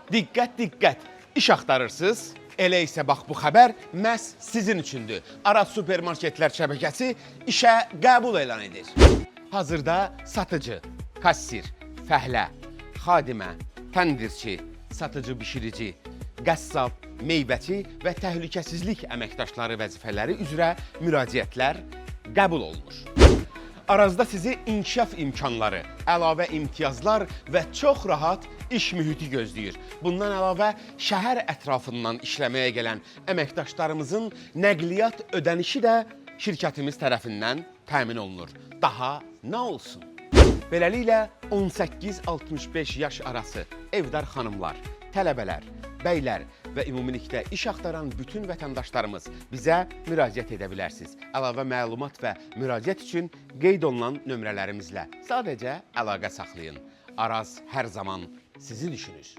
Diqqət, diqqət. İş axtarırsınız? Elə isə bax bu xəbər məhz sizin üçündür. Araz supermarketlər şəbəkəsi işə qəbul elan edir. Hazırda satıcı, kassir, fəhlə, xadimə, təndirçi, satıcı bişirici, qəssab, meyvəçi və təhlükəsizlik əməkdaşları vəzifələri üzrə müraciətlər qəbul olunur. Arazda sizi inkişaf imkanları, əlavə imtiyazlar və çox rahat iş mühiti gözləyir. Bundan əlavə şəhər ətrafından işləməyə gələn əməkdaşlarımızın nəqliyyat ödənişi də şirkətimiz tərəfindən təmin olunur. Daha nə olsun? Beləliklə 18-65 yaş arası evdar xanımlar, tələbələr, bəylər və ümumilikdə iş axtaran bütün vətəndaşlarımız bizə müraciət edə bilərsiniz. Əlavə məlumat və müraciət üçün qeyd olunan nömrələrimizlə sadəcə əlaqə saxlayın. Araz hər zaman sizi düşünür.